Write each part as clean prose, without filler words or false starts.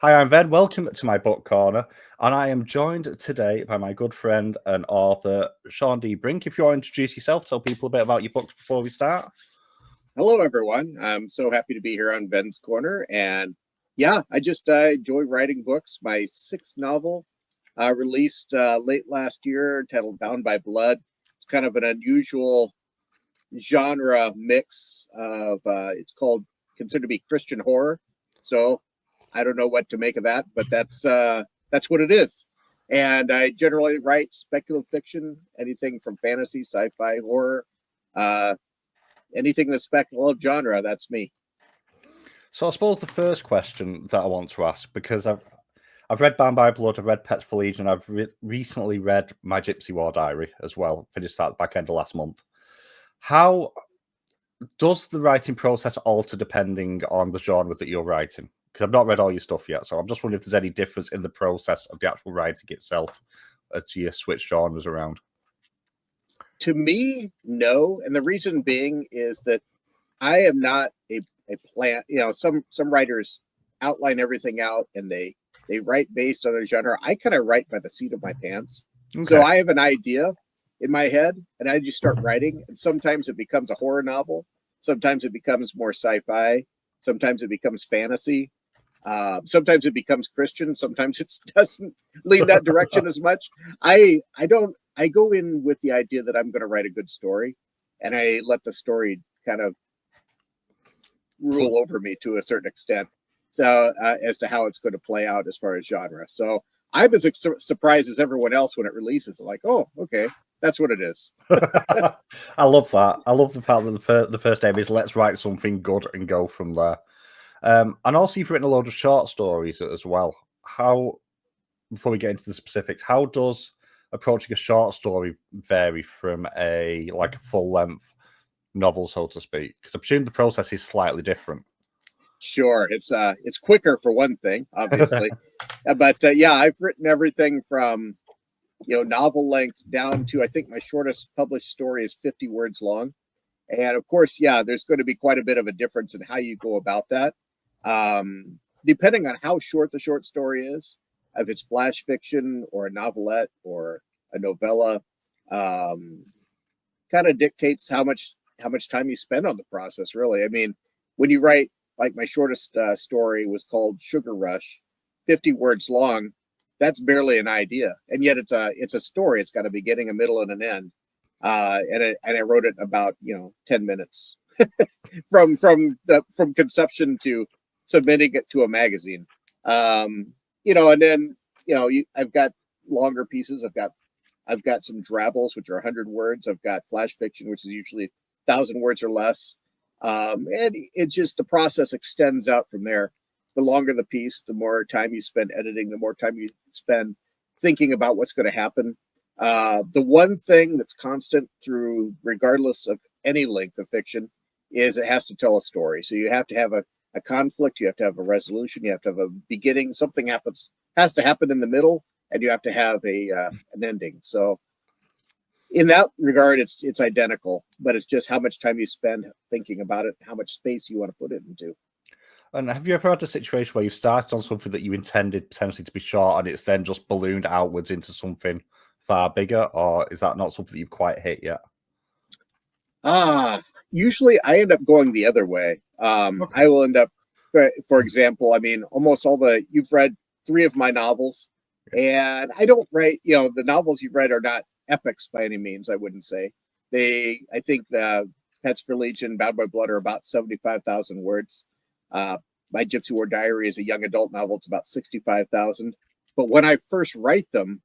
Hi, I'm Ben. Welcome to my book corner, and I am joined today by my good friend and author, Shawn D. Brink. If you want to introduce yourself, tell people a bit about your books before we start. Hello, everyone. I'm so happy to be here on Ben's Corner. And yeah, I just enjoy writing books. My sixth novel released late last year, titled Bound by Blood. It's kind of an unusual genre mix of, it's considered to be Christian horror. So I don't know what to make of that, but that's what it is. And I generally write speculative fiction, anything from fantasy, sci-fi, horror, uh, anything in the speculative genre. That's me. So I suppose the first question that I want to ask, because I've read Bound by Blood, I've read Pets for Legion, I've recently read My Gypsy War Diary as well. Finished that back end of last month. How does the writing process alter depending on the genre that you're writing? Because I've not read all your stuff yet, so I'm just wondering if there's any difference in the process of the actual writing itself as you switch genres around. To me, no. And the reason being is that I am not a plant. Some writers outline everything out and they write based on a genre. I kind of write by the seat of my pants. Okay. So I have an idea in my head and I just start writing. And sometimes it becomes a horror novel. Sometimes it becomes more sci-fi. Sometimes it becomes fantasy. Sometimes it becomes Christian. Sometimes it doesn't lean that direction as much. I go in with the idea that I'm going to write a good story, and I let the story kind of rule over me to a certain extent. So as to how it's going to play out as far as genre. So I'm as surprised as everyone else when it releases. I'm like, oh, okay, that's what it is. I love that. I love the fact that the first aim is let's write something good and go from there. And also, you've written a load of short stories as well. Before we get into the specifics, how does approaching a short story vary from a full length novel, so to speak? Because I presume the process is slightly different. Sure, it's quicker for one thing, obviously, but yeah, I've written everything from novel length down to, I think my shortest published story is 50 words long, and of course, yeah, there's going to be quite a bit of a difference in how you go about that, depending on how short the short story is, if it's flash fiction or a novelette or a novella. Kind of dictates how much time you spend on the process, really. I mean, when you write, like my shortest story was called Sugar Rush, 50 words long. That's barely an idea, and yet it's a story. It's got a beginning, a middle, and an end. And I wrote it in about 10 minutes from conception to submitting it to a magazine. And then I've got longer pieces. I've got some drabbles, which are 100 words. I've got flash fiction, which is usually 1,000 words or less. And it just, the process extends out from there. The longer the piece, the more time you spend editing, the more time you spend thinking about what's going to happen. The one thing that's constant through, regardless of any length of fiction, is it has to tell a story. So you have to have a conflict, you have to have a resolution, you have to have a beginning, something has to happen in the middle, and you have to have an ending. So in that regard, it's identical, but it's just how much time you spend thinking about it, how much space you want to put it into. And have you ever had a situation where you've started on something that you intended potentially to be short and it's then just ballooned outwards into something far bigger, or is that not something that you've quite hit yet? Usually I end up going the other way. Okay. I will end up, for example, I mean, almost you've read 3 of my novels, and I don't write, the novels you've read are not epics by any means, I wouldn't say. I think the Pets for Legion, Bound by Blood are about 75,000 words. My Gypsy War Diary is a young adult novel. It's about 65,000. But when I first write them,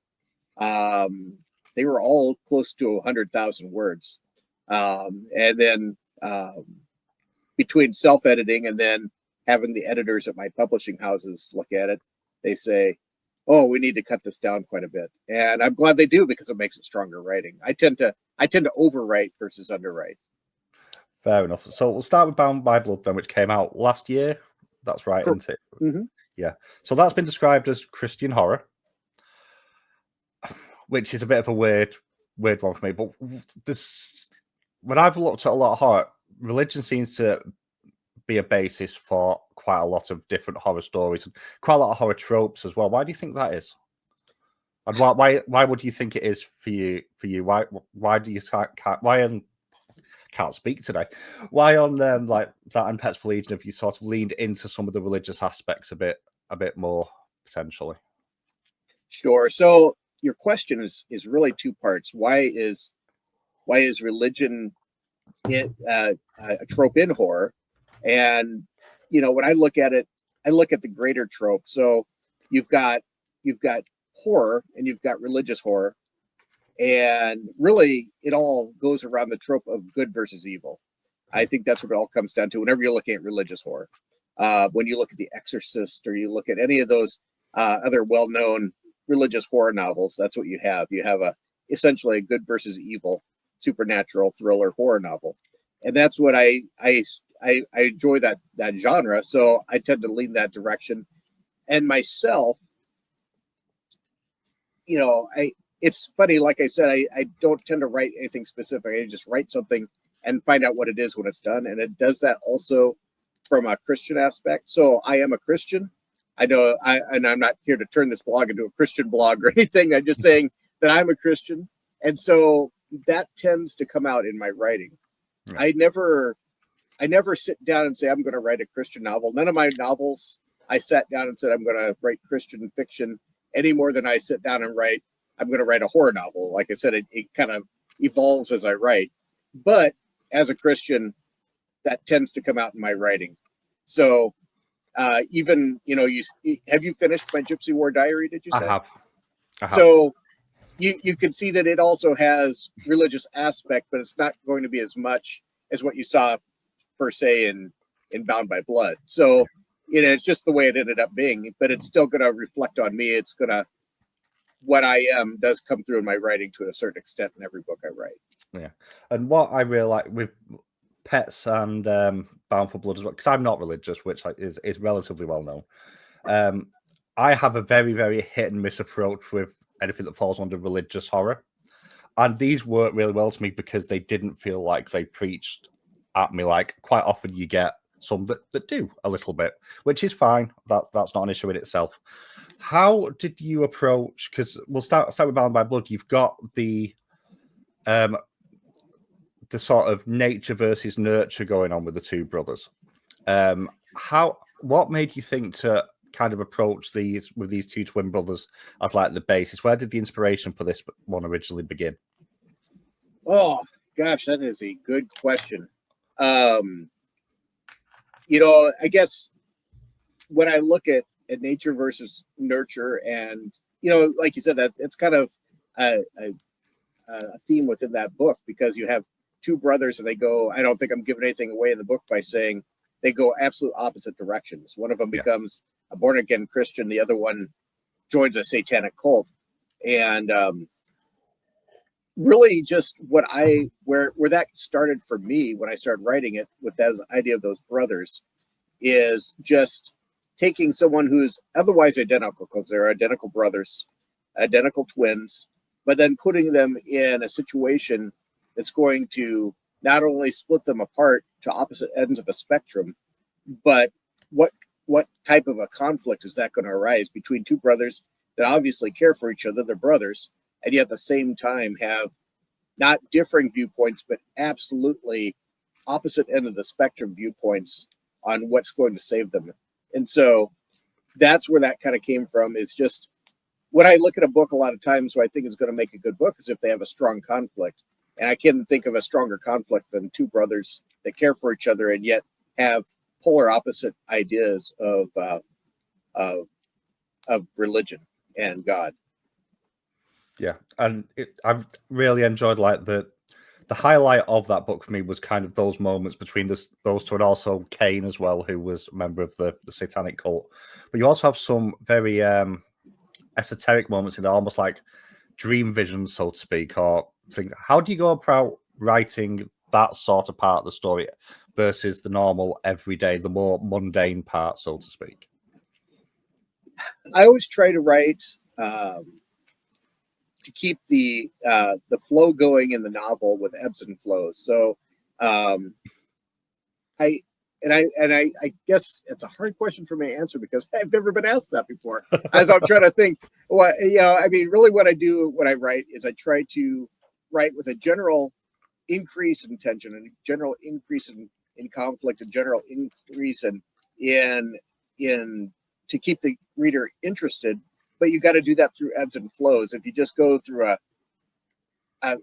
they were all close to 100,000 words. And then between self-editing and then having the editors at my publishing houses look at it, they say, oh, we need to cut this down quite a bit. And I'm glad they do, because it makes it stronger writing. I tend to overwrite versus underwrite. Fair enough. So we'll start with Bound by Blood then, which came out last year. That's right, isn't it? Mm-hmm. Yeah. So that's been described as Christian horror, which is a bit of a weird one for me. But when I've looked at a lot of horror, religion seems to be a basis for quite a lot of different horror stories and quite a lot of horror tropes as well. Why do you think that is? And why would you think it is for you? Why do you can't speak today? Why on like that and Pets for Legion have you sort of leaned into some of the religious aspects a bit more potentially? Sure. So your question is really two parts. Why is religion a trope in horror? And when I look at it, I look at the greater trope. So you've got horror and you've got religious horror, and really it all goes around the trope of good versus evil. I think that's what it all comes down to whenever you're looking at religious horror. When you look at The Exorcist or you look at any of those other well-known religious horror novels, that's what you have. You have essentially a good versus evil supernatural thriller horror novel, and that's what I enjoy that genre. So I tend to lean that direction. And myself, it's funny. Like I said, I don't tend to write anything specific. I just write something and find out what it is when it's done. And it does that also from a Christian aspect. So I am a Christian. I know and I'm not here to turn this blog into a Christian blog or anything. I'm just saying that I'm a Christian. And so that tends to come out in my writing. Yeah. I never sit down and say, I'm going to write a Christian novel. None of my novels, I sat down and said, I'm going to write Christian fiction any more than I sit down and I'm going to write a horror novel. Like I said, it kind of evolves as I write. But as a Christian, that tends to come out in my writing. So even, have you finished my Gypsy War Diary, did you say? I have. So you can see that it also has religious aspect, but it's not going to be as much as what you saw per se in Bound by Blood. So, it's just the way it ended up being, but it's still going to reflect on me. It's going to, what I am does come through in my writing to a certain extent in every book I write. Yeah. And what I really like with Pets and Bound for Blood as well, because I'm not religious, which is relatively well known. I have a very, very hit and miss approach with anything that falls under religious horror. And these work really well to me because they didn't feel like they preached at me. Like quite often you get some that do a little bit, which is fine. That's not an issue in itself. How did you approach, because we'll start with Bound by Blood. You've got the sort of nature versus nurture going on with the two brothers. What made you think to kind of approach these two twin brothers as like the basis? Where did the inspiration for this one originally begin? Oh gosh, that is a good question. I guess when I look at nature versus nurture, and like you said, that it's kind of a theme within that book, because you have two brothers and they go, I don't think I'm giving anything away in the book by saying they go absolute opposite directions. One of them becomes a born again Christian, the other one joins a satanic cult. And really just where that started for me when I started writing it with that idea of those brothers is just taking someone who's otherwise identical, because they're identical brothers, identical twins, but then putting them in a situation that's going to not only split them apart to opposite ends of a spectrum, but what type of a conflict is that going to arise between two brothers that obviously care for each other, they're brothers, and yet at the same time have not differing viewpoints, but absolutely opposite end of the spectrum viewpoints on what's going to save them. And so that's where that kind of came from. Is just when I look at a book a lot of times, what I think is going to make a good book is if they have a strong conflict. And I can't think of a stronger conflict than two brothers that care for each other and yet have polar opposite ideas of religion and God. Yeah, and I've really enjoyed like the highlight of that book for me was kind of those moments between those two, and also Cain as well, who was a member of the satanic cult. But you also have some very esoteric moments in there, almost like dream visions, so to speak, or things. How do you go about writing that sort of part of the story versus the normal, everyday, the more mundane part, so to speak? I always try to write to keep the flow going in the novel with ebbs and flows. So I I guess it's a hard question for me to answer because I've never been asked that before. As I'm trying to think, what I mean, really, what I do when I write is I try to write with a general increase in tension and general increase in conflict and general increase in to keep the reader interested. But you got to do that through ebbs and flows. If you just go through a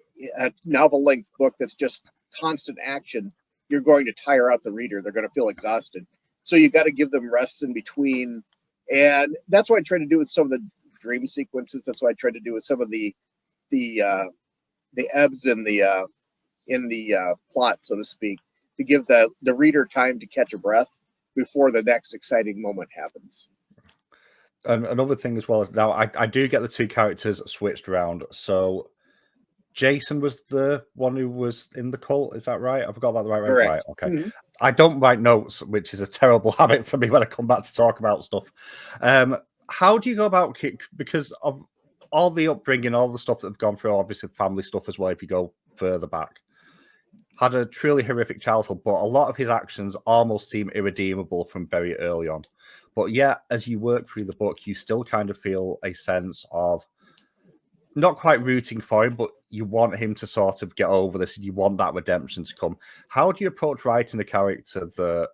novel length book that's just constant action, you're going to tire out the reader. They're going to feel exhausted. So you got to give them rests in between. And that's what I try to do with some of the dream sequences. That's what I try to do with some of the ebbs in the plot, so to speak, to give the reader time to catch a breath before the next exciting moment happens. And another thing as well, now I do get the two characters switched around. So Jason was the one who was in the cult, is that right? I've got that right. Right. Okay. Mm-hmm. I don't write notes, which is a terrible habit for me when I come back to talk about stuff. How do you go about, because of all the upbringing, all the stuff that have gone through, obviously family stuff as well, if you go further back, had a truly horrific childhood, but a lot of his actions almost seem irredeemable from very early on. But yet, as you work through the book, you still kind of feel a sense of not quite rooting for him, but you want him to sort of get over this and you want that redemption to come. How do you approach writing a character that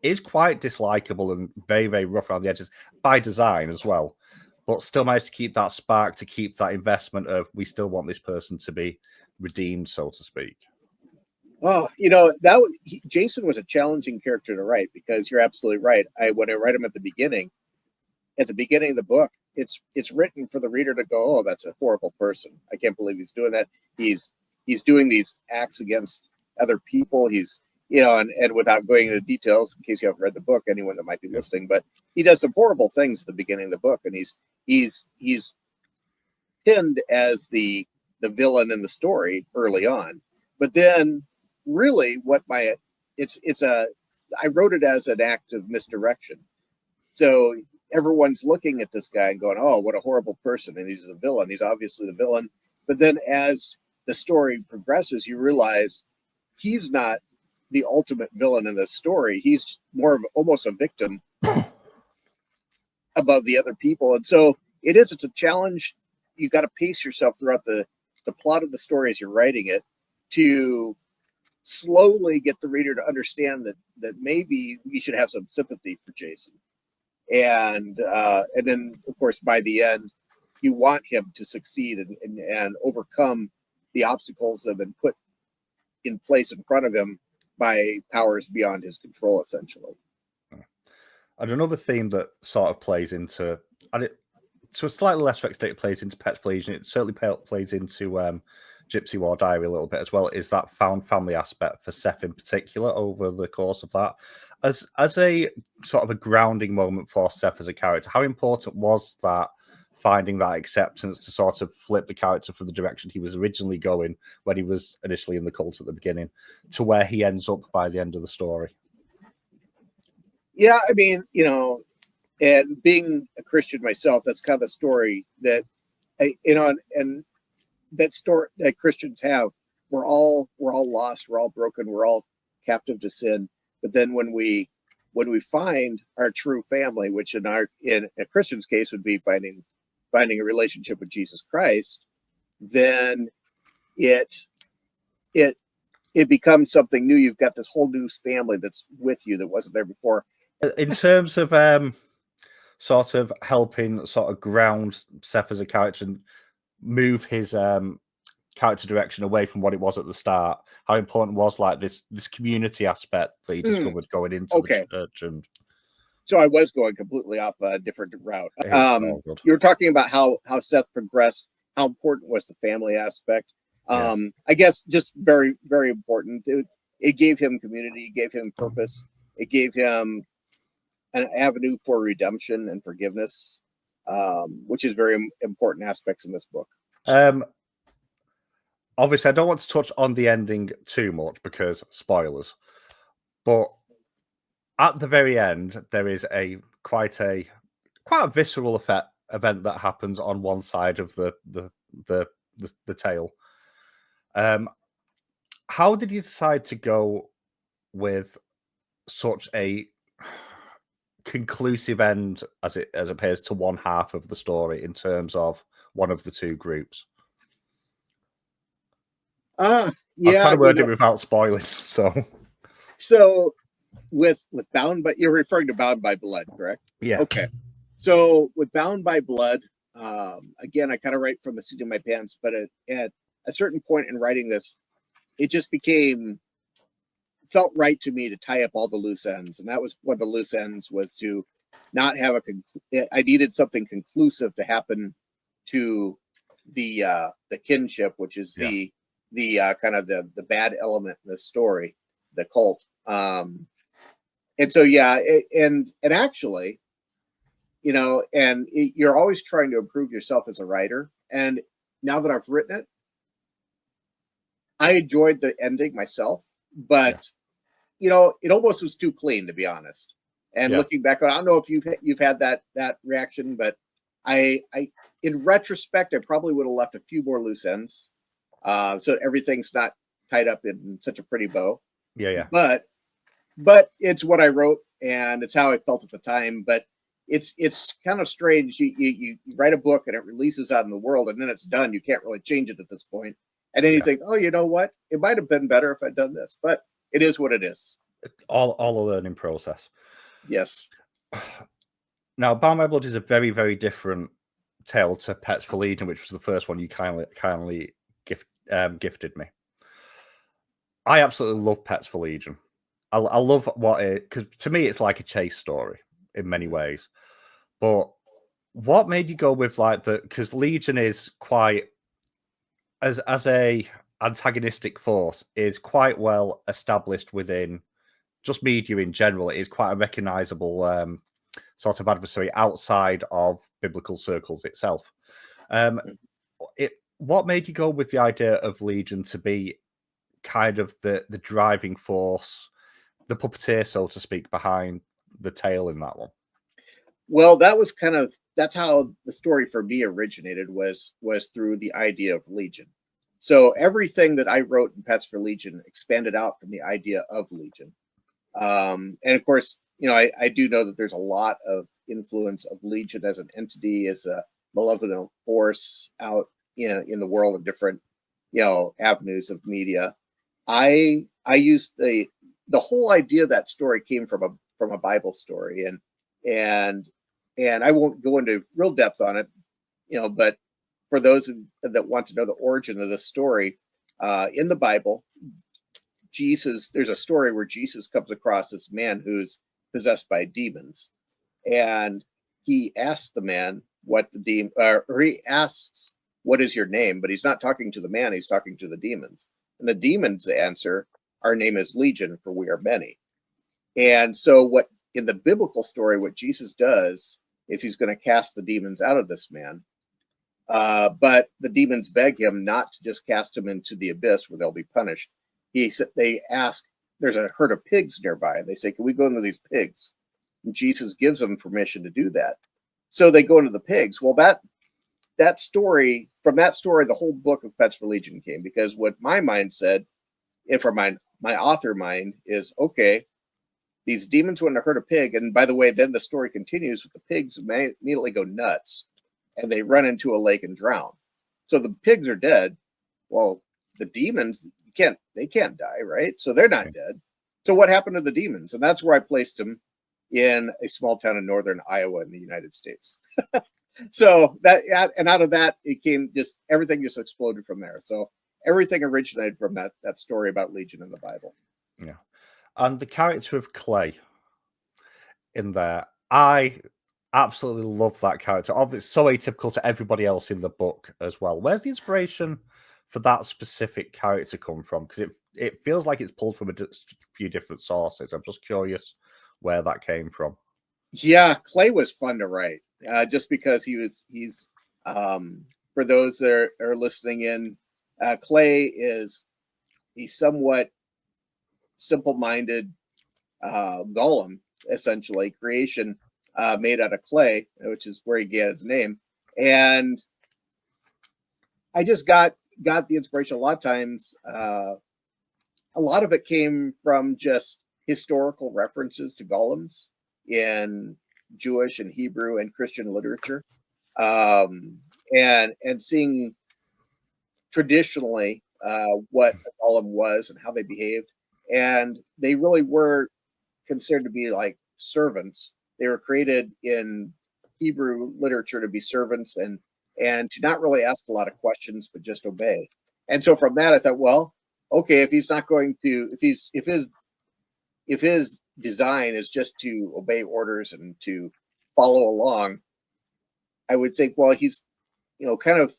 is quite dislikable and very, very rough around the edges by design as well, but still manage to keep that spark, to keep that investment of we still want this person to be redeemed, so to speak? Oh, Jason was a challenging character to write because you're absolutely right. When I write him at the beginning of the book, it's written for the reader to go, oh, that's a horrible person. I can't believe he's doing that. He's doing these acts against other people. He's, and without going into details, in case you haven't read the book, anyone that might be listening, but he does some horrible things at the beginning of the book, and he's pinned as the villain in the story early on. But then really I wrote it as an act of misdirection. So everyone's looking at this guy and going, oh, what a horrible person. And he's the villain. He's obviously the villain. But then as the story progresses, you realize he's not the ultimate villain in this story. He's more of almost a victim above the other people. And so it's a challenge. You got to pace yourself throughout the plot of the story as you're writing it to slowly get the reader to understand that maybe we should have some sympathy for Jason. And then, of course, by the end, you want him to succeed and overcome the obstacles that have been put in place in front of him by powers beyond his control, essentially. And another theme that sort of plays into, and to a slightly less extent, it plays into Pets Pleasing. It certainly plays into Gypsy War Diary a little bit as well, is that found family aspect for Seth in particular over the course of that. As a sort of a grounding moment for Seth as a character, how important was that, finding that acceptance to sort of flip the character from the direction he was originally going when he was initially in the cult at the beginning to where he ends up by the end of the story? Yeah, I mean, and being a Christian myself, that's kind of a story that and that story that Christians have. We're all lost, we're all broken, we're all captive to sin. But then when we find our true family, which in a Christian's case would be finding a relationship with Jesus Christ, then it becomes something new. You've got this whole new family that's with you that wasn't there before. In terms of sort of helping sort of ground Seth as a character and move his character direction away from what it was at the start, how important was like this community aspect that he discovered going into the church? And so I was going completely off a different route. You were talking about how Seth progressed. How important was the family aspect? I guess just very, very important. It gave him community, it gave him purpose, it gave him an avenue for redemption and forgiveness, which is very important aspects in this book. Obviously, I don't want to touch on the ending too much because spoilers, but at the very end, there is quite a visceral event that happens on one side of the tale. How did you decide to go with such a conclusive end as appears to one half of the story in terms of one of the two groups. Yeah, I'm trying to word it without spoiling. So with Bound by, you're referring to Bound by Blood, correct? Yeah. Okay. So with Bound by Blood, again, I kind of write from the seat of my pants, but at a certain point in writing this, it just felt right to me to tie up all the loose ends. And that was one of the loose ends, was to not have I needed something conclusive to happen to the kinship, which is the kind of the bad element in this story, the cult. And so, and actually, you're always trying to improve yourself as a writer. And now that I've written it, I enjoyed the ending myself, but it almost was too clean, to be honest. And looking back on, I don't know if you've had that reaction, but I in retrospect, I probably would have left a few more loose ends, so everything's not tied up in such a pretty bow. Yeah. But it's what I wrote, and it's how I felt at the time. But it's kind of strange. You write a book and it releases out in the world, and then it's done. You can't really change it at this point. And then you think, oh, you know what? It might have been better if I'd done this, but it is what it is. All a learning process. Yes. Now, Bound by Blood is a very, very different tale to Pets for Legion, which was the first one you kindly gifted me. I absolutely love Pets for Legion. I love because to me it's like a chase story in many ways. But what made you go with because Legion is quite as a antagonistic force is quite well established within just media in general. It is quite a recognizable sort of adversary outside of biblical circles itself. What made you go with the idea of Legion to be kind of the driving force, the puppeteer, so to speak, behind the tale in that one? Well, that's how the story for me originated, was through the idea of Legion. So everything that I wrote in Pets for Legion expanded out from the idea of Legion. And of course, I do know that there's a lot of influence of Legion as an entity, as a malevolent force out in the world of different, avenues of media. I used the whole idea of that story came from a Bible story, and I won't go into real depth on it, but for those that want to know the origin of this story, in the Bible, there's a story where Jesus comes across this man who's possessed by demons, and he asks the man what the demon, or he asks, "What is your name?" But he's not talking to the man; he's talking to the demons. And the demons answer, "Our name is Legion, for we are many." And so, what in the biblical story, what Jesus does is he's going to cast the demons out of this man. But the demons beg him not to just cast him into the abyss where they'll be punished. They ask, there's a herd of pigs nearby. And they say, "Can we go into these pigs?" And Jesus gives them permission to do that. So they go into the pigs. Well, that story, from that story, the whole book of Pets for Legion came, because what my mind said, and for my author mind, is, okay, these demons went and hurt a pig. And by the way, then the story continues with the pigs immediately go nuts and they run into a lake and drown. So the pigs are dead. Well, the demons, they can't die, right? So they're not dead. So what happened to the demons? And that's where I placed them, in a small town in northern Iowa in the United States. So and out of that, it came everything just exploded from there. So everything originated from that story about Legion in the Bible. Yeah. And the character of Clay in there, I absolutely love that character. Obviously, so atypical to everybody else in the book as well. Where's the inspiration for that specific character come from? Because it feels like it's pulled from a few different sources. I'm just curious where that came from. Yeah, Clay was fun to write, just because he's for those that are listening in, Clay he's somewhat simple-minded golem, essentially, creation made out of clay, which is where he gets his name. And I just got the inspiration a lot of times. A lot of it came from just historical references to golems in Jewish and Hebrew and Christian literature, and seeing traditionally what a golem was and how they behaved, and they really were considered to be like servants. They were created in Hebrew literature to be servants and to not really ask a lot of questions but just obey. And so from that I thought, well, okay, if he's not going to, if his design is just to obey orders and to follow along, I would think, well, he's, kind of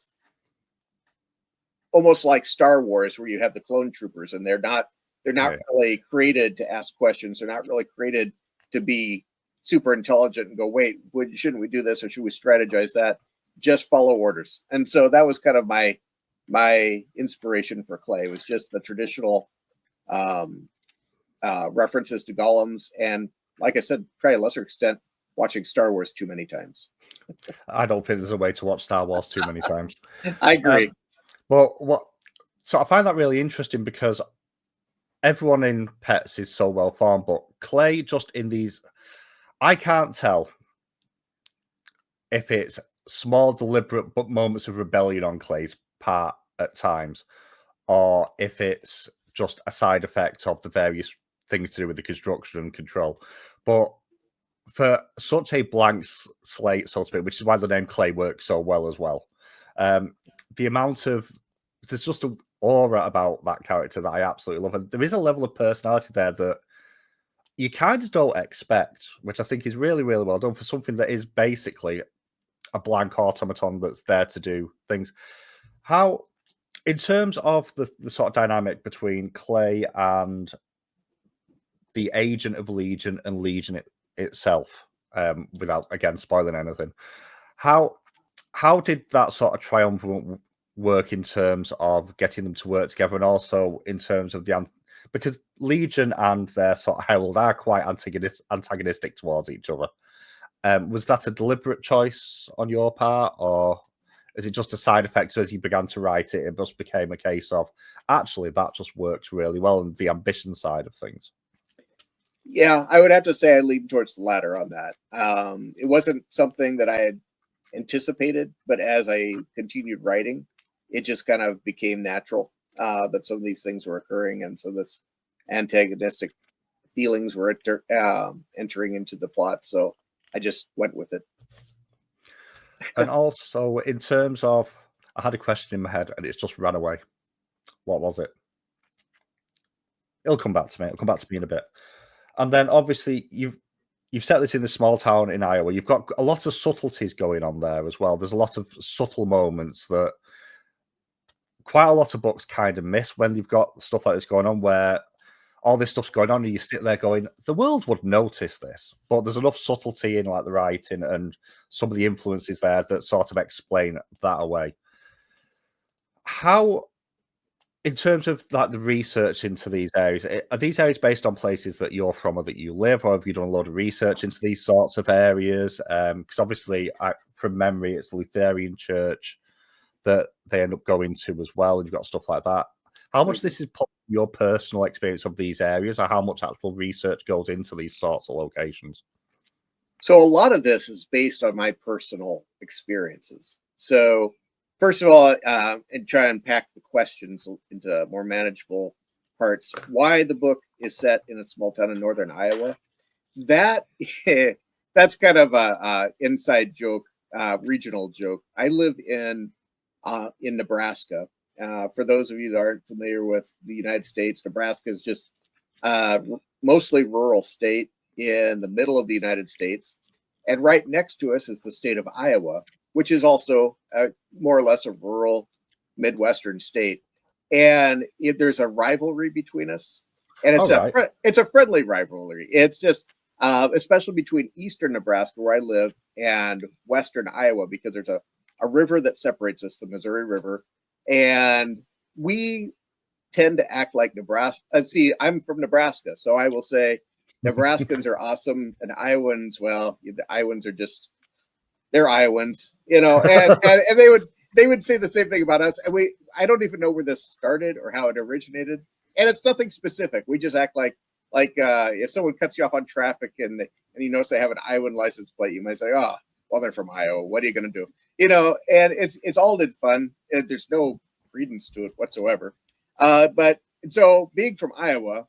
almost like Star Wars, where you have the clone troopers, and they're not Right. really created to ask questions. They're not really created to be super intelligent and go, wait, shouldn't we do this, or should we strategize that? Just follow orders. And so that was kind of my inspiration for Clay, was just the traditional references to golems, and like I said, probably a lesser extent, watching Star Wars too many times. I don't think there's a way to watch Star Wars too many times. I agree. So I find that really interesting because everyone in pets is so well formed, but Clay, just in these, I can't tell if it's small, deliberate but moments of rebellion on Clay's part at times, or if it's just a side effect of the various things to do with the construction and control. But for such a blank slate, so to speak, which is why the name Clay works so well as well, the amount of, there's just an aura about that character that I absolutely love. And there is a level of personality there that you kind of don't expect, which I think is really, really well done for something that is basically a blank automaton that's there to do things. How, in terms of the sort of dynamic between Clay and the agent of Legion and Legion itself, without again spoiling anything, how did that sort of triumvirate work in terms of getting them to work together, and also in terms of because Legion and their sort of herald are quite antagonistic towards each other. Was that a deliberate choice on your part, or is it just a side effect? So as you began to write it, it just became a case of actually that just works really well, and the ambition side of things? Yeah, I would have to say I lean towards the latter on that. It wasn't something that I had anticipated, but as I continued writing, it just kind of became natural that some of these things were occurring, and so this antagonistic feelings were entering into the plot. So I just went with it. And also, in terms of, I had a question in my head and it's just ran away. What was it? It'll come back to me. It'll come back to me in a bit. And then, obviously, you've set this in the small town in Iowa. You've got a lot of subtleties going on there as well. There's a lot of subtle moments that quite a lot of books kind of miss when you've got stuff like this going on, where all this stuff's going on and you sit there going, the world would notice this, but there's enough subtlety in like the writing and some of the influences there that sort of explain that away. How, in terms of like the research into these areas, are these areas based on places that you're from or that you live, or have you done a lot of research into these sorts of areas? Because obviously, from memory, it's the Lutheran church that they end up going to as well, and you've got stuff like that. How much this is your personal experience of these areas, or how much actual research goes into these sorts of locations? So a lot of this is based on my personal experiences. So first of all, and try and pack the questions into more manageable parts. Why the book is set in a small town in northern Iowa? That's kind of a inside joke, regional joke. I live in Nebraska. For those of you that aren't familiar with the United States, Nebraska is just mostly rural state in the middle of the United States. And right next to us is the state of Iowa, which is also more or less a rural Midwestern state. And there's a rivalry between us. And it's a friendly rivalry. It's just, especially between eastern Nebraska, where I live, and western Iowa, because there's a river that separates us, the Missouri River. And we tend to act like Nebraska. See, I'm from Nebraska, so I will say Nebraskans are awesome, and Iowans, well, the Iowans are just, they're Iowans, and they would say the same thing about us. And I don't even know where this started or how it originated, and it's nothing specific. We just act like Like if someone cuts you off on traffic and you notice they have an Iowan license plate, you might say, "Oh, well, they're from Iowa. What are you going to do?" And it's all in fun. There's no credence to it whatsoever. But so being from Iowa,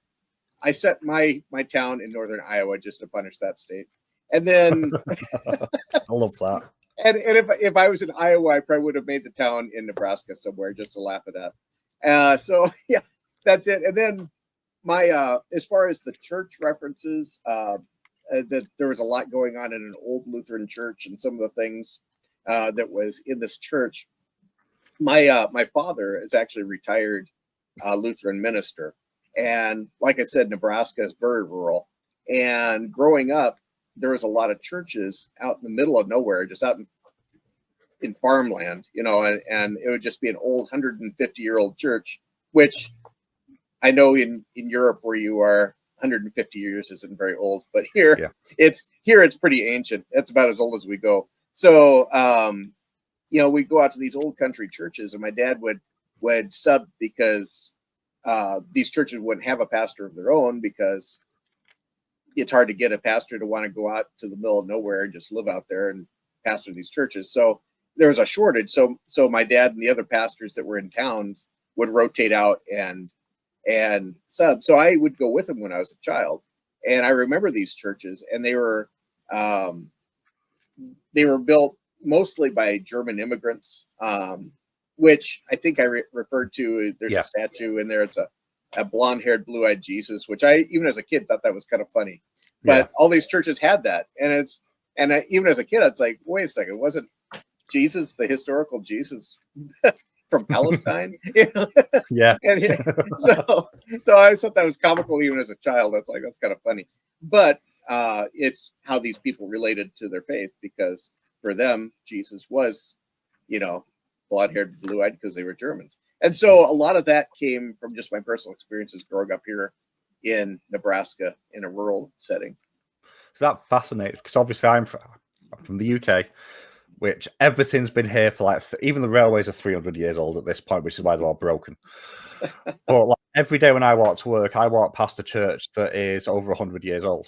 I set my town in northern Iowa just to punish that state. And then I love that. And if I was in Iowa, I probably would have made the town in Nebraska somewhere just to laugh it up. So yeah, that's it. And then my as far as the church references, that there was a lot going on in an old Lutheran church, and some of the things that was in this church. My father is actually a retired Lutheran minister, and like I said, Nebraska is very rural. And growing up, there was a lot of churches out in the middle of nowhere, just out in farmland, and it would just be an old 150-year-old church, which I know in Europe where you are 150 years isn't very old, but here it's pretty ancient. That's about as old as we go. So, we go out to these old country churches, and my dad would sub because these churches wouldn't have a pastor of their own, because it's hard to get a pastor to want to go out to the middle of nowhere and just live out there and pastor these churches. So there was a shortage. So my dad and the other pastors that were in towns would rotate out and sub. So I would go with him when I was a child. And I remember these churches, and they were built mostly by German immigrants, which I think I referred to. There's a statue in there. It's a blonde-haired, blue-eyed Jesus, which I, even as a kid, thought that was kind of funny. But all these churches had that, and even as a kid, it's like, wait a second, wasn't Jesus the historical Jesus from Palestine? Yeah. And so I thought that was comical even as a child. That's kind of funny. But it's how these people related to their faith, because for them, Jesus was, blonde-haired, blue-eyed, because they were Germans. And so a lot of that came from just my personal experiences growing up here in Nebraska in a rural setting. So that fascinates, because obviously I'm from the UK, which everything's been here for even the railways are 300 years old at this point, which is why they're all broken. But every day when I walk to work, I walk past a church that is over 100 years old.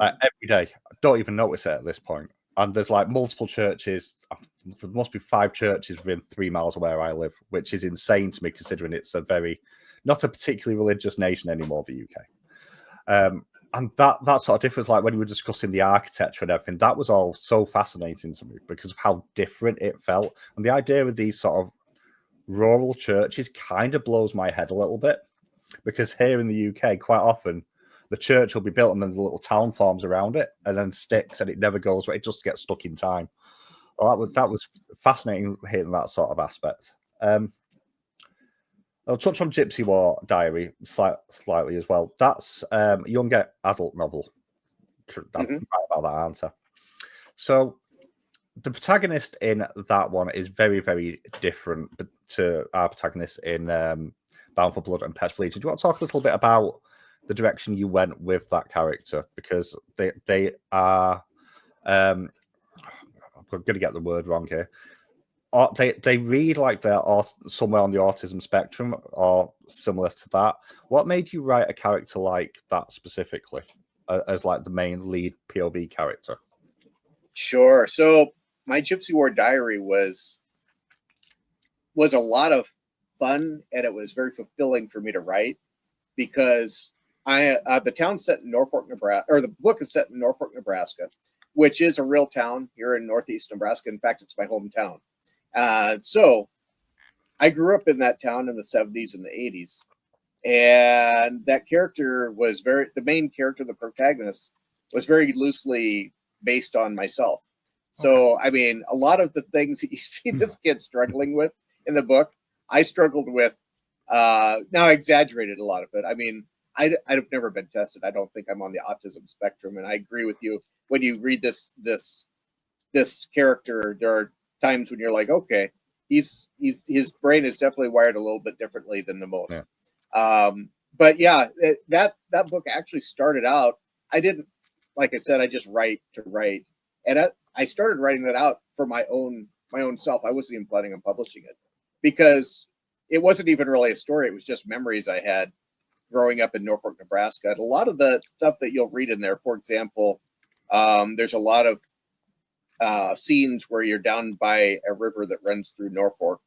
Every day. I don't even notice it at this point. And there's multiple churches. There must be 5 churches within 3 miles of where I live, which is insane to me, considering it's not a particularly religious nation anymore, the UK. And that sort of difference, when we were discussing the architecture and everything, that was all so fascinating to me because of how different it felt. And the idea of these sort of rural churches kind of blows my head a little bit, because here in the UK, quite often, the church will be built and then the little town forms around it and then sticks, and it never goes, it just gets stuck in time. Well, that was fascinating, hitting that sort of aspect. I'll touch on Gypsy War Diary slightly as well. That's a young adult novel. I'm right about that answer. So the protagonist in that one is very, very different to our protagonist in Bound for Blood and Pets for Legion. Do you want to talk a little bit about the direction you went with that character? Because they are... I'm going to get the word wrong here. They read like they're somewhere on the autism spectrum or similar to that. What made you write a character like that specifically as the main lead POV character? Sure. So my Gypsy War Diary was a lot of fun, and it was very fulfilling for me to write, because the town's set in Norfolk, Nebraska, or the book is set in Norfolk, Nebraska, which is a real town here in Northeast Nebraska. In fact, it's my hometown. So I grew up in that town in the 70s and the 80s. And that character was the main character, the protagonist, was very loosely based on myself. So, I mean, a lot of the things that you see this kid struggling with in the book, I struggled with. Now I exaggerated a lot of it. I mean, I've never been tested. I don't think I'm on the autism spectrum. And I agree with you. When you read this character, there are times when you're like, okay, his brain is definitely wired a little bit differently than the most. Yeah. But yeah, that book actually started out. I didn't, like I said, I just write to write, and I started writing that out for my own self. I wasn't even planning on publishing it, because it wasn't even really a story. It was just memories I had growing up in Norfolk, Nebraska. And a lot of the stuff that you'll read in there, for example, there's a lot of scenes where you're down by a river that runs through Norfolk.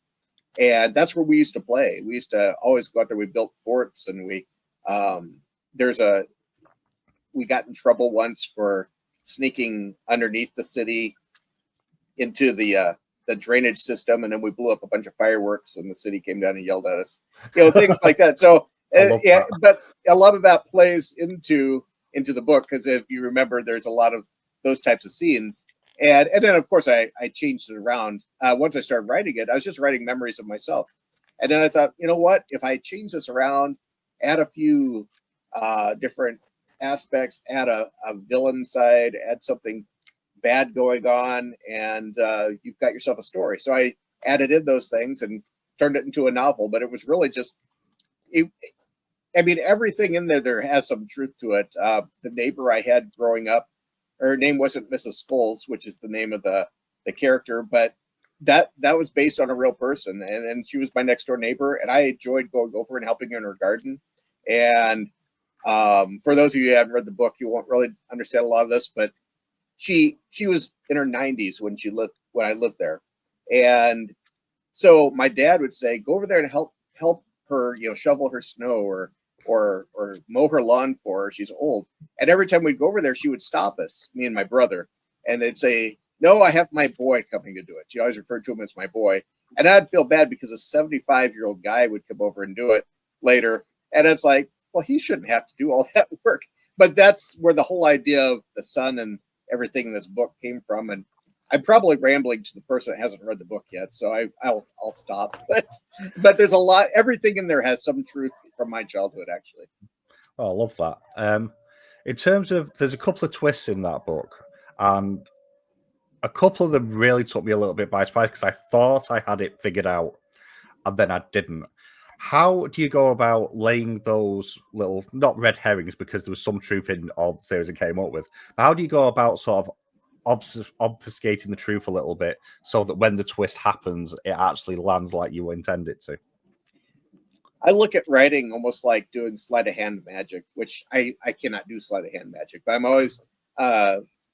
And that's where we used to play. We used to always go out there. We built forts, and we got in trouble once for sneaking underneath the city into the drainage system, and then we blew up a bunch of fireworks, and the city came down and yelled at us. Things like that. So but a lot of that plays into the book, because if you remember, there's a lot of those types of scenes. And then, of course, I changed it around. Once I started writing it, I was just writing memories of myself. And then I thought, you know what? If I change this around, add a few different aspects, add a villain side, add something bad going on, and you've got yourself a story. So I added in those things and turned it into a novel. But it was really just, everything in there has some truth to it. The neighbor I had growing up, her name wasn't Mrs. Scholes, which is the name of the character, but that was based on a real person, and she was my next door neighbor, and I enjoyed going over and helping her in her garden. And for those of you who haven't read the book, you won't really understand a lot of this, but she was in her 90s when I lived there, and so my dad would say, go over there and help her, shovel her snow or mow her lawn for her. She's old. And every time we'd go over there, she would stop us, me and my brother, and they'd say, no, I have my boy coming to do it. She always referred to him as my boy. And I'd feel bad because a 75-year-old guy would come over and do it later. And it's like, well, he shouldn't have to do all that work. But that's where the whole idea of the son and everything in this book came from. And I'm probably rambling to the person that hasn't read the book yet, so I'll stop. But there's a lot. Everything in there has some truth from my childhood, actually. Oh, I love that. In terms of, there's a couple of twists in that book, and a couple of them really took me a little bit by surprise because I thought I had it figured out, and then I didn't. How do you go about laying those little, not red herrings, because there was some truth in all the theories I came up with, but how do you go about sort of obfuscating the truth a little bit so that when the twist happens, it actually lands like you intend it to? I look at writing almost like doing sleight of hand magic, which I cannot do sleight of hand magic, but I'm always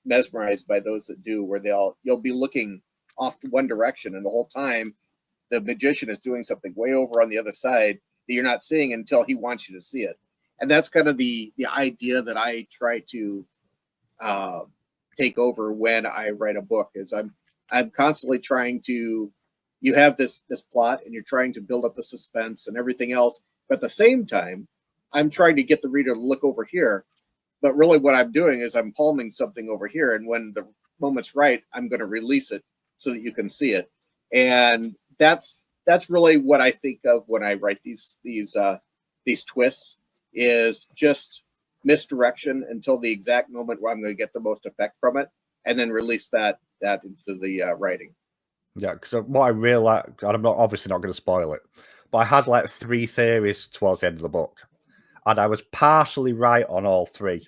mesmerized by those that do, where you'll be looking off to one direction, and the whole time the magician is doing something way over on the other side that you're not seeing until he wants you to see it. And that's kind of the idea that I try to take over when I write a book. Is I'm constantly trying to, you have this plot and you're trying to build up the suspense and everything else, but at the same time I'm trying to get the reader to look over here, but really what I'm doing is I'm palming something over here, and when the moment's right, I'm going to release it so that you can see it. And that's really what I think of when I write these twists, is just misdirection until the exact moment where I'm going to get the most effect from it, and then release that into the writing. Yeah, because what I really like, and I'm obviously not going to spoil it, but I had like 3 theories towards the end of the book, and I was partially right on all 3,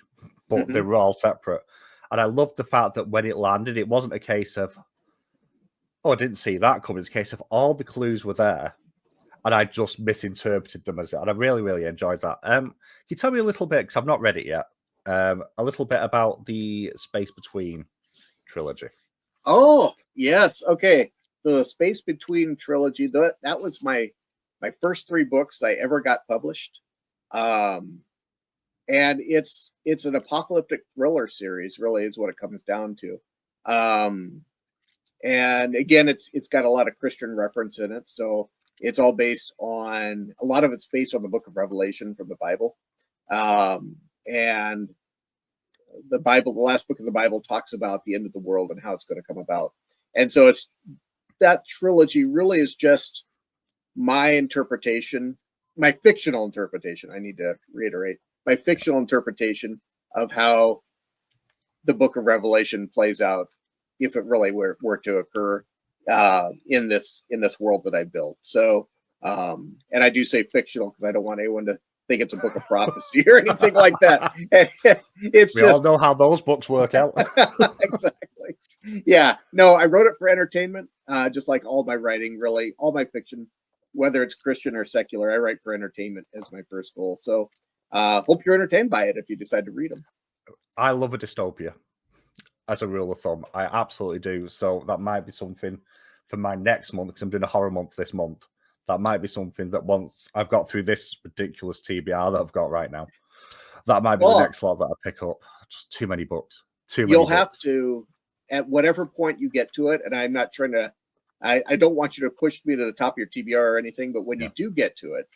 but they were all separate. And I loved the fact that when it landed, it wasn't a case of, oh, I didn't see that coming. It's a case of all the clues were there, and I just misinterpreted them and I really, really enjoyed that. Can you tell me a little bit, because I've not read it yet, a little bit about the Space Between trilogy? Oh, yes. Okay. The Space Between trilogy, that was my first 3 books I ever got published. And it's an apocalyptic thriller series, really, is what it comes down to. And again, it's got a lot of Christian reference in it. So it's all based on, a lot of it's based on the book of Revelation from the Bible. And the Bible, the last book of the Bible, talks about the end of the world and how it's going to come about. And so it's, that trilogy really is just my interpretation, my fictional interpretation. I need to reiterate my fictional interpretation of how the book of Revelation plays out, if it really were to occur in this world that I built. So, and I do say fictional because I don't want anyone to think it's a book of prophecy or anything like that. We all know how those books work out. Exactly. Yeah. No, I wrote it for entertainment, just like all my writing, really, all my fiction, whether it's Christian or secular, I write for entertainment as my first goal. So Hope you're entertained by it if you decide to read them. I love a dystopia as a rule of thumb. I absolutely do. So that might be something for my next month, because I'm doing a horror month this month. That might be something that once I've got through this ridiculous TBR that I've got right now, that might be the next lot that I pick up. Just too many books. You'll have to, at whatever point you get to it, and I'm not trying to, I don't want you to push me to the top of your TBR or anything, but when you do get to it,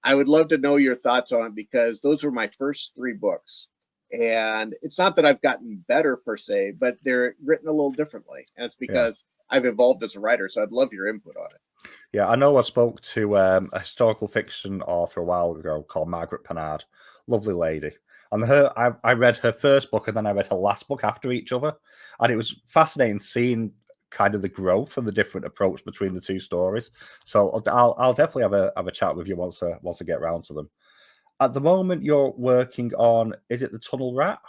I would love to know your thoughts on it, because those were my first 3 books. And it's not that I've gotten better per se, but they're written a little differently. And it's because I've evolved as a writer. So I'd love your input on it. Yeah, I know I spoke to a historical fiction author a while ago called Margaret Pennard. Lovely lady. And I read her first book, and then I read her last book after each other. And it was fascinating seeing kind of the growth and the different approach between the 2 stories. So I'll definitely have a chat with you once I get around to them. At the moment, you're working on, is it The Tunnel Rat?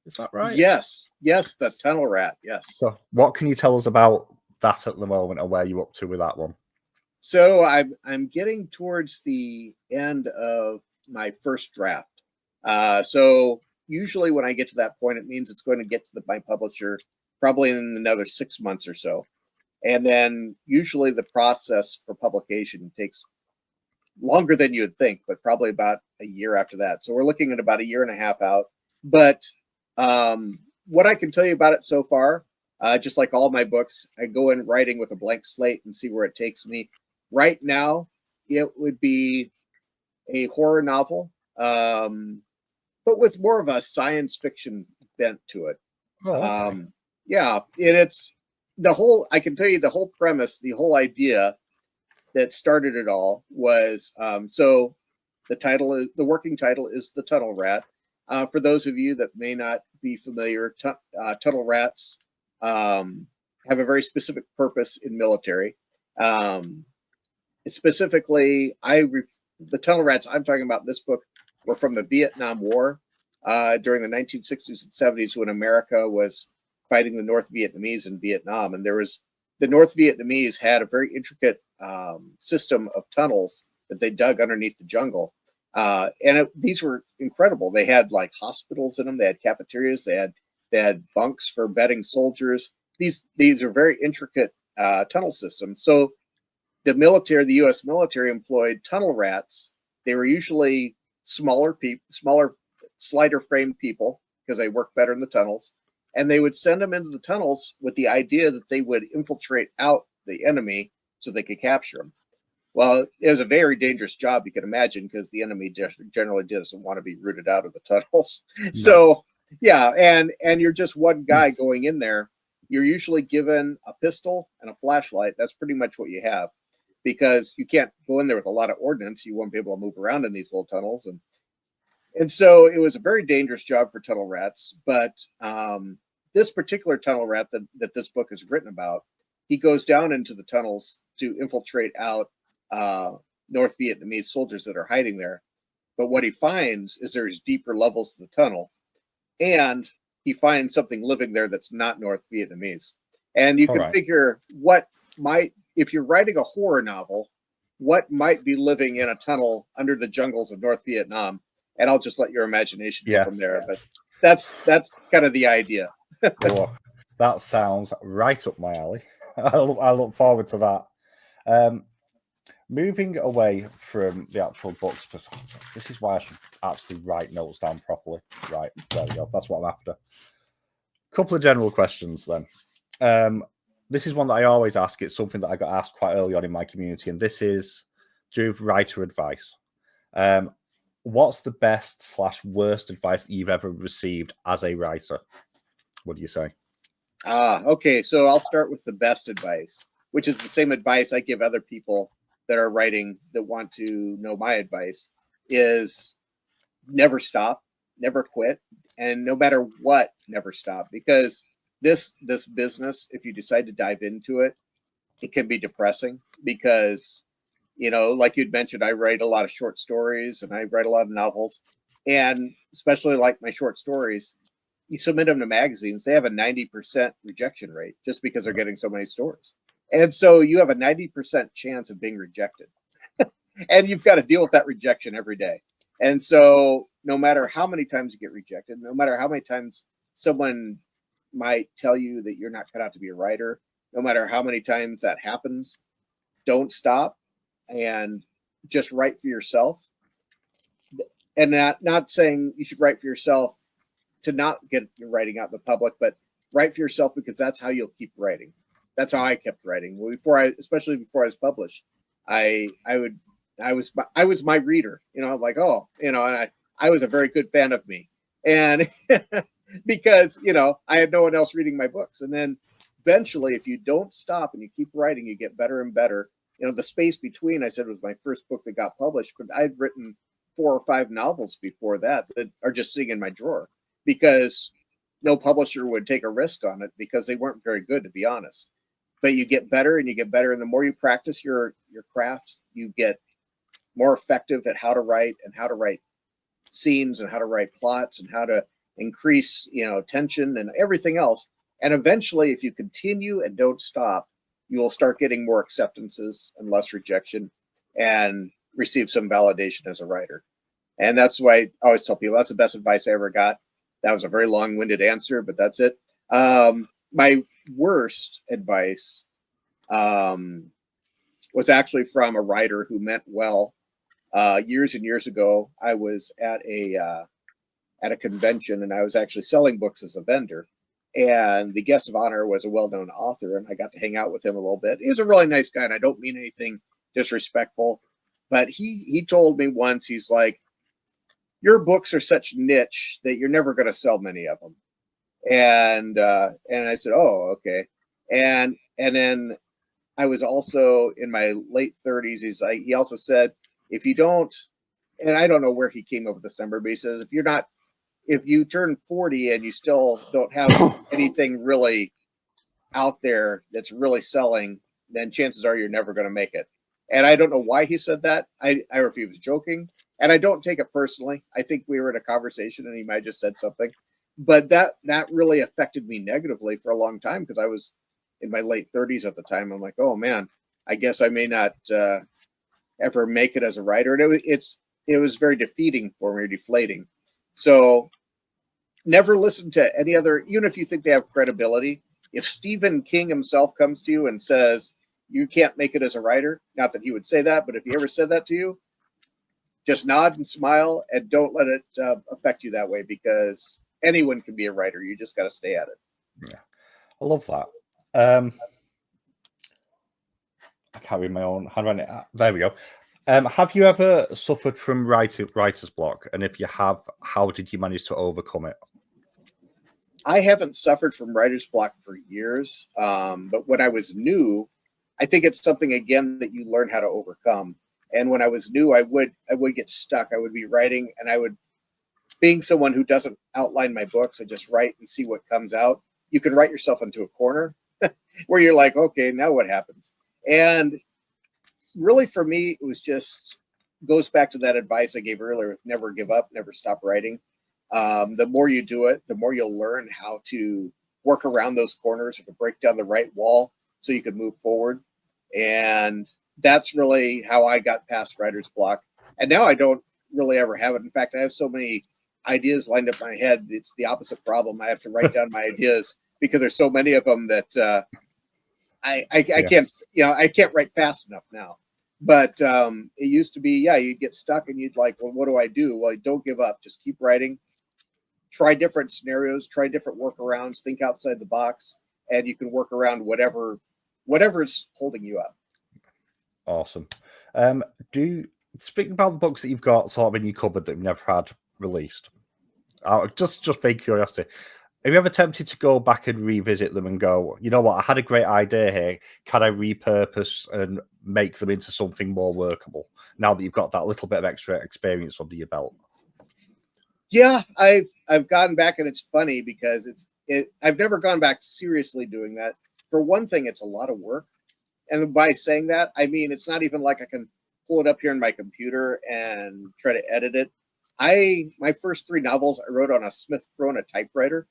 Is that right? Yes, The Tunnel Rat. Yes. So what can you tell us about that at the moment, and where you're up to with that one? So I'm getting towards the end of my first draft. So usually when I get to that point, it means it's going to get to my publisher probably in another 6 months or so. And then usually the process for publication takes longer than you would think, but probably about a year after that. So we're looking at about a year and a half out. But what I can tell you about it so far, just like all my books, I go in writing with a blank slate and see where it takes me. Right now, it would be a horror novel, but with more of a science fiction bent to it. Oh, okay. It's the whole, I can tell you the whole premise, the whole idea that started it all was, so the working title is The Tunnel Rat. For those of you that may not be familiar, tunnel rats have a very specific purpose in military. Specifically, the tunnel rats I'm talking about in this book were from the Vietnam War during the 1960s and 70s, when America was fighting the North Vietnamese in Vietnam. And the North Vietnamese had a very intricate system of tunnels that they dug underneath the jungle. These were incredible. They had like hospitals in them. They had cafeterias. They had bunks for bedding soldiers. These are very intricate tunnel systems. So the U.S. military employed tunnel rats. They were usually smaller, slighter framed people, because they work better in the tunnels. And they would send them into the tunnels with the idea that they would infiltrate out the enemy so they could capture them. Well, it was a very dangerous job, you can imagine, because the enemy generally doesn't want to be rooted out of the tunnels. No. So, and you're just one guy going in there. You're usually given a pistol and a flashlight. That's pretty much what you have, because you can't go in there with a lot of ordnance. You won't be able to move around in these little tunnels. And so it was a very dangerous job for tunnel rats. But this particular tunnel rat that this book is written about, he goes down into the tunnels to infiltrate out North Vietnamese soldiers that are hiding there. But what he finds is there's deeper levels to the tunnel, and he finds something living there that's not North Vietnamese. And you can figure if you're writing a horror novel, what might be living in a tunnel under the jungles of North Vietnam. And I'll just let your imagination go from there. But that's kind of the idea. Oh, that sounds right up my alley. I look forward to that. Moving away from the actual books, because this is why I should actually write notes down properly. Right, there we go. That's what I'm after. Couple of general questions then. This is one that I always ask. It's something that I got asked quite early on in my community, and this is, do you have writer advice? What's the best/worst advice that you've ever received as a writer? What do you say? Okay, so I'll start with the best advice, which is the same advice I give other people that are writing that want to know my advice, is never stop, never quit, and no matter what, never stop. Because this business, if you decide to dive into it, it can be depressing, because, you know, like you'd mentioned, I write a lot of short stories and I write a lot of novels, and especially like my short stories, you submit them to magazines, they have a 90% rejection rate just because they're getting so many stories. And so you have a 90% chance of being rejected. And you've got to deal with that rejection every day. And so no matter how many times you get rejected, no matter how many times someone might tell you that you're not cut out to be a writer, no matter how many times that happens, don't stop and just write for yourself. And not saying you should write for yourself to not get your writing out in the public, but write for yourself because that's how you'll keep writing. That's how I kept writing. Especially before I was published, I was my reader, like, oh, and I was a very good fan of me. And because, I had no one else reading my books. And then eventually, if you don't stop and you keep writing, you get better and better. The space between, I said, was my first book that got published, but I'd written 4 or 5 novels before that are just sitting in my drawer because no publisher would take a risk on it because they weren't very good, to be honest. But you get better and you get better. And the more you practice your craft, you get more effective at how to write and how to write scenes and how to write plots and how to increase, tension and everything else. And eventually, if you continue and don't stop, you will start getting more acceptances and less rejection and receive some validation as a writer. And that's why I always tell people that's the best advice I ever got. That was a very long-winded answer, but that's it. My worst advice was actually from a writer who meant well. Years and years ago, I was at a convention and I was actually selling books as a vendor. And the guest of honor was a well-known author, and I got to hang out with him a little bit. He was a really nice guy, and I don't mean anything disrespectful, but he told me once, he's like, your books are such niche that you're never going to sell many of them. And I said, oh, okay. And then I was also in my late 30s. He also said, if you don't, and I don't know where he came up with this number, but he says, if you turn 40 and you still don't have anything really out there that's really selling, then chances are you're never going to make it. And I don't know why he said that. Or if he was joking. And I don't take it personally. I think we were in a conversation and he might have just said something. But that really affected me negatively for a long time because I was in my late 30s at the time. I'm like, oh man, I guess I may not ever make it as a writer. And it was very defeating for me, deflating. So never listen to any other, even if you think they have credibility. If Stephen King himself comes to you and says, you can't make it as a writer, not that he would say that, but if he ever said that to you, just nod and smile and don't let it affect you that way because anyone can be a writer. You just got to stay at it. Yeah, I love that. I can't read my own handwriting. There we go. Have you ever suffered from writer's block? And if you have, how did you manage to overcome it? I haven't suffered from writer's block for years. But when I was new, I think it's something, again, that you learn how to overcome. And when I was new, I would get stuck. I would be writing and being someone who doesn't outline my books, I just write and see what comes out. You can write yourself into a corner where you're like, okay, now what happens? And really for me, it was goes back to that advice I gave earlier, never give up, never stop writing. The more you do it, the more you'll learn how to work around those corners or to break down the right wall so you can move forward. And that's really how I got past writer's block. And now I don't really ever have it. In fact, I have so many ideas lined up in my head. It's the opposite problem. I have to write down my ideas because there's so many of them that I can't write fast enough now. But it used to be, you'd get stuck and you'd like, well, what do I do? Well, don't give up. Just keep writing. Try different scenarios. Try different workarounds. Think outside the box, and you can work around whatever's holding you up. Awesome. Speaking about the books that you've got sort of in your cupboard that you've never had released, just vague curiosity. Have you ever tempted to go back and revisit them and go, you know what, I had a great idea here. Can I repurpose and make them into something more workable now that you've got that little bit of extra experience under your belt? Yeah, I've gone back, and it's funny because I've never gone back seriously doing that. For one thing, it's a lot of work. And by saying that, I mean, it's not even like I can pull it up here in my computer and try to edit it. My first 3 novels I wrote on a Smith Corona typewriter.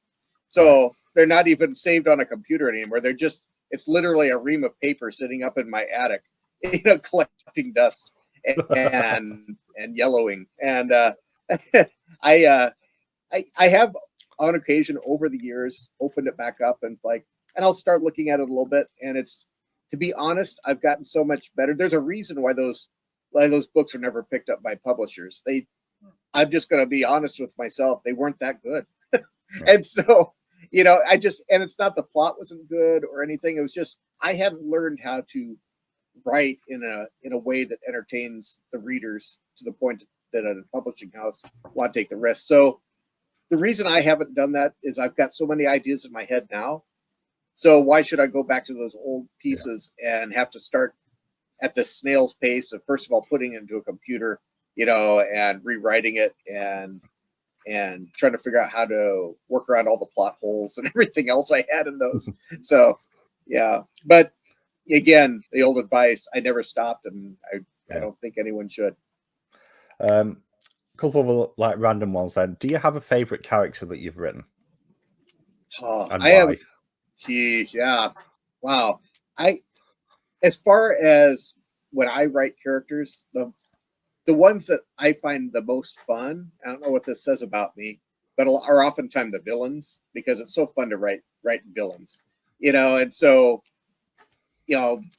So they're not even saved on a computer anymore. It's literally a ream of paper sitting up in my attic, collecting dust and yellowing. And I have on occasion over the years opened it back up and I'll start looking at it a little bit, and it's, to be honest, I've gotten so much better. There's a reason why those books are never picked up by publishers. I'm just going to be honest with myself, they weren't that good. And so, and it's not the plot wasn't good or anything. It was just I hadn't learned how to write in a way that entertains the readers to the point that a publishing house want to take the risk. So the reason I haven't done that is I've got so many ideas in my head now. So why should I go back to those old pieces and have to start at the snail's pace of, first of all, putting it into a computer, and rewriting it and trying to figure out how to work around all the plot holes and everything else I had in those. So, yeah. But again, the old advice, I never stopped, and I don't think anyone should. A couple of like random ones then. Do you have a favorite character that you've written? I have. Geez, yeah. Wow. As far as when I write characters, the ones that I find the most fun, I don't know what this says about me, but are oftentimes the villains, because it's so fun to write villains, and so,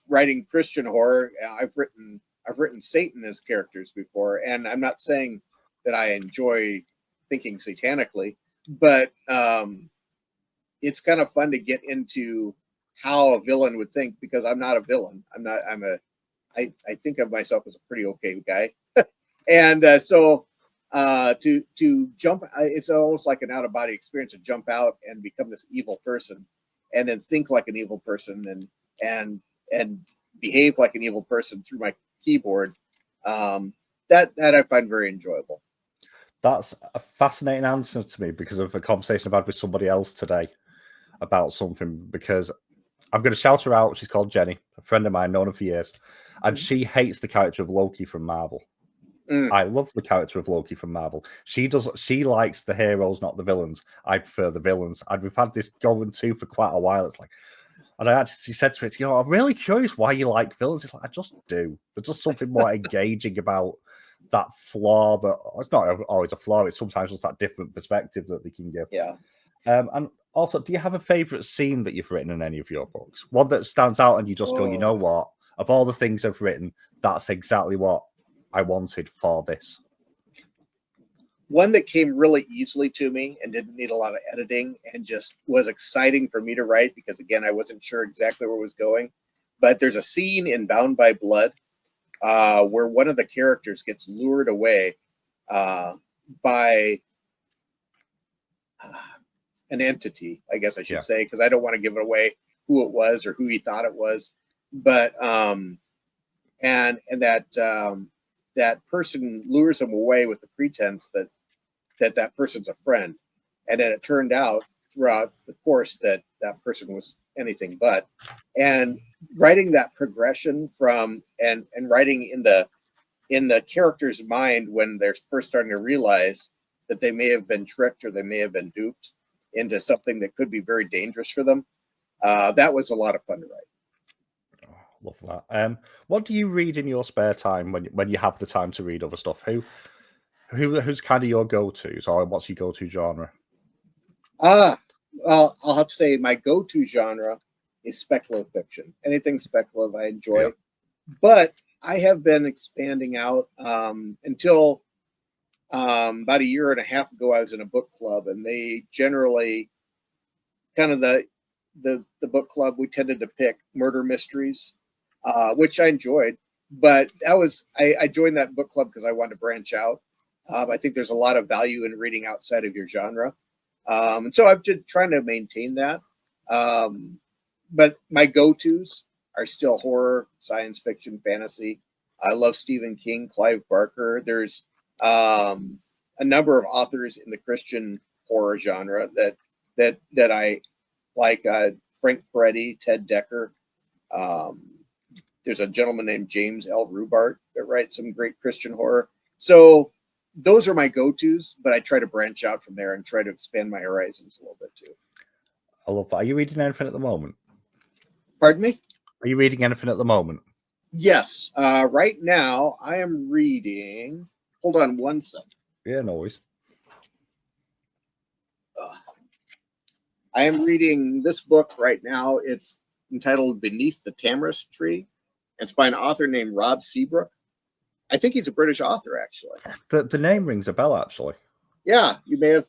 writing Christian horror, I've written Satan as characters before, and I'm not saying that I enjoy thinking satanically, but it's kind of fun to get into how a villain would think, because I'm not a villain. I think of myself as a pretty okay guy. And so to jump, it's almost like an out of body experience to jump out and become this evil person, and then think like an evil person and behave like an evil person through my keyboard. That I find very enjoyable. That's a fascinating answer to me, because of a conversation I've had with somebody else today about something. Because I'm going to shout her out. She's called Jenny, a friend of mine, known her for years, and she hates the character of Loki from Marvel. I love the character of Loki from Marvel. She likes the heroes, not the villains. I prefer the villains. And we've had this going too for quite a while. It's like, and I actually said to it, I'm really curious why you like villains. It's like, I just do. There's just something more engaging about that flaw. That it's not always a flaw. It's sometimes just that different perspective that they can give. Yeah. And also, do you have a favorite scene that you've written in any of your books? One that stands out and you just go, you know what? Of all the things I've written, that's exactly what I wanted for this. One that came really easily to me and didn't need a lot of editing and just was exciting for me to write, because again, I wasn't sure exactly where it was going. But there's a scene in Bound by Blood where one of the characters gets lured away by an entity, I guess I should say, because I don't want to give it away who it was or who he thought it was. But and that person lures him away with the pretense that person's a friend, and then it turned out throughout the course that person was anything but. And writing that progression from and writing in the character's mind when they're first starting to realize that they may have been tricked or they may have been duped into something that could be very dangerous for them, that was a lot of fun to write. Love that. What do you read in your spare time when you have the time to read other stuff? Who's kind of your go-tos, or what's your go-to genre? Well, I'll have to say my go-to genre is speculative fiction. Anything speculative I enjoy. But I have been expanding out until about a year and a half ago. I was in a book club, and they generally kind of the book club, we tended to pick murder mysteries, which I enjoyed. But I joined that book club because I wanted to branch out. I think there's a lot of value in reading outside of your genre. And so I've been trying to maintain that. But my go-tos are still horror, science fiction, fantasy. I love Stephen King, Clive Barker. There's a number of authors in the Christian horror genre that I like. Frank Peretti, Ted Decker. There's a gentleman named James L. Rubart that writes some great Christian horror. So those are my go-tos, but I try to branch out from there and try to expand my horizons a little bit too. I love that. Are you reading anything at the moment? Pardon me? Are you reading anything at the moment? Yes. Right now I am reading, hold on one second. Yeah, no worries. I am reading this book right now. It's entitled Beneath the Tamarisk Tree. It's by an author named Rob Seabrook. I think he's a British author, actually. The name rings a bell, actually. Yeah, you may have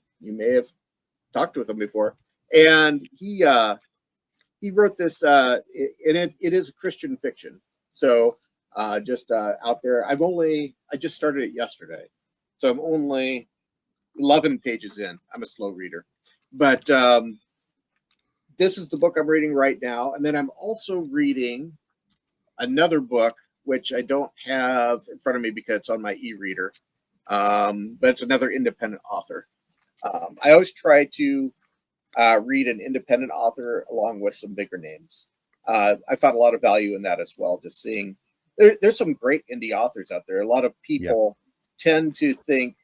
talked with him before. And he wrote this, and it is Christian fiction. So just out there, I just started it yesterday, so I'm only 11 pages in. I'm a slow reader, but this is the book I'm reading right now. And then I'm also reading another book, which I don't have in front of me because it's on my e-reader. But it's another independent author. I always try to read an independent author along with some bigger names. I found a lot of value in that as well. Just seeing there's some great indie authors out there. A lot of people tend to think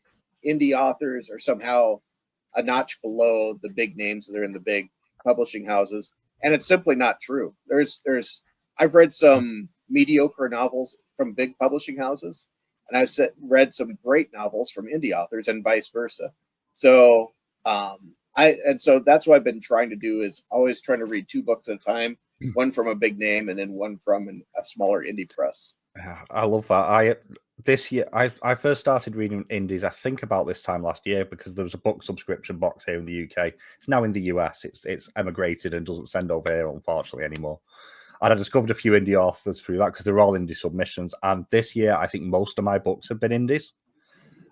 indie authors are somehow a notch below the big names that are in the big publishing houses, and it's simply not true. I've read some mediocre novels from big publishing houses, and I've read some great novels from indie authors, and vice versa. So so that's what I've been trying to do, is always trying to read 2 books at a time, one from a big name and then one from a smaller indie press. I love that. This year I first started reading indies, I think about this time last year, because there was a book subscription box here in the UK. It's now in the US. It's emigrated and doesn't send over here, unfortunately, anymore. And I discovered a few indie authors through that because they're all indie submissions. And this year, I think most of my books have been indies.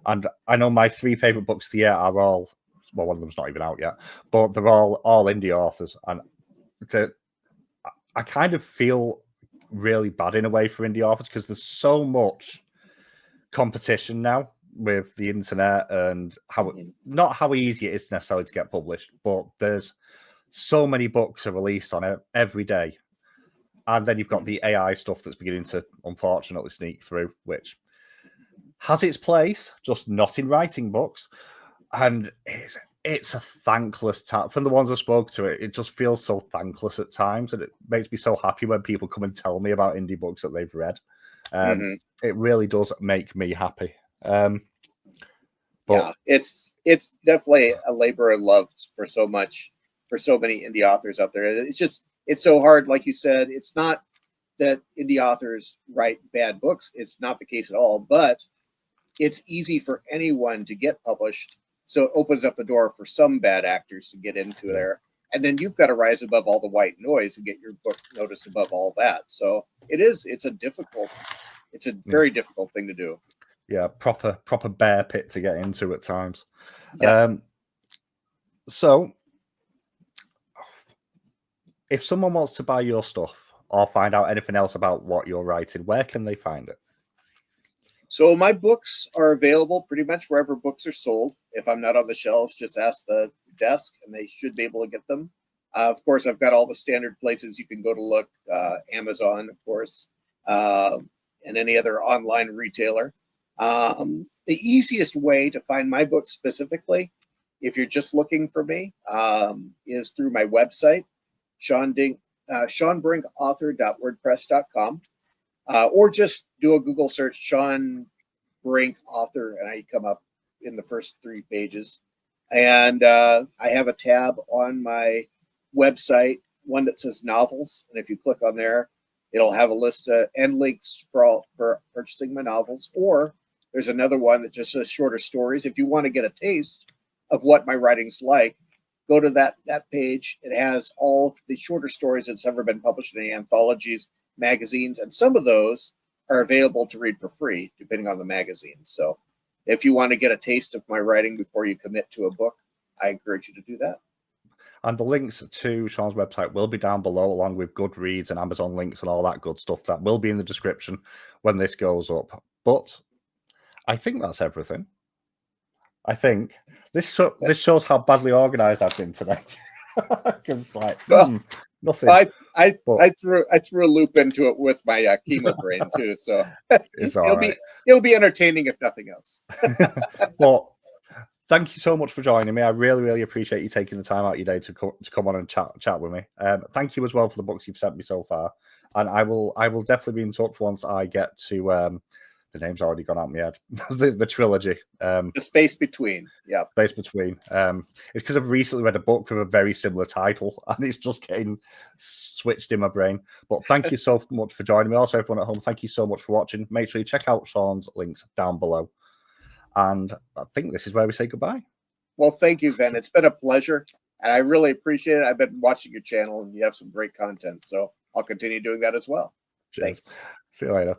And I know my 3 favorite books of the year are all, well, one of them's not even out yet, but they're all indie authors. And I kind of feel really bad in a way for indie authors because there's so much competition now with the internet and not how easy it is necessarily to get published, but there's so many books are released on it every day. And then you've got the AI stuff that's beginning to unfortunately sneak through, which has its place, just not in writing books. And it's a thankless task. From the ones I spoke to, it just feels so thankless at times, and it makes me so happy when people come and tell me about indie books that they've read. It really does make me happy. But yeah, it's definitely a labor of love for so many indie authors out there. It's so hard, like you said. It's not that indie authors write bad books. It's not the case at all, but it's easy for anyone to get published. So it opens up the door for some bad actors to get into there. And then you've got to rise above all the white noise and get your book noticed above all that. So it's a very difficult thing to do. Yeah, proper bear pit to get into at times. Yes. So if someone wants to buy your stuff or find out anything else about what you're writing, where can they find it? So my books are available pretty much wherever books are sold. If I'm not on the shelves, just ask the desk and they should be able to get them. Of course, I've got all the standard places you can go to look, Amazon, of course, and any other online retailer. The easiest way to find my book specifically, if you're just looking for me, is through my website, ShawnBrinkAuthor.wordpress.com. Or just do a Google search, Shawn Brink author, and I come up in the first 3 pages. And I have a tab on my website, one that says novels. And if you click on there, it'll have a list and links for purchasing my novels. Or there's another one that just says shorter stories. If you want to get a taste of what my writing's like, go to that page. It has all of the shorter stories that's ever been published in any anthologies, magazines, and some of those are available to read for free depending on the magazine. So if you want to get a taste of my writing before you commit to a book, I encourage you to do that. And the links to Shawn's website will be down below, along with Goodreads and Amazon links and all that good stuff. That will be in the description when this goes up. But I think that's everything. I think this shows how badly organized I've been today. Because nothing. I threw a loop into it with my chemo brain too, so it'll be entertaining if nothing else. Well, thank you so much for joining me. I really, really appreciate you taking the time out of your day to come on and chat with me. Thank you as well for the books you've sent me so far, and I will definitely be in touch once I get to the name's already gone out of my head. The trilogy. The Space Between. Yeah. Space Between. It's because I've recently read a book with a very similar title, and it's just getting switched in my brain. But thank you so much for joining me. Also, everyone at home, thank you so much for watching. Make sure you check out Shawns Links down below. And I think this is where we say goodbye. Well, thank you, Ben. It's been a pleasure, and I really appreciate it. I've been watching your channel, and you have some great content, so I'll continue doing that as well. Cheers. Thanks. See you later.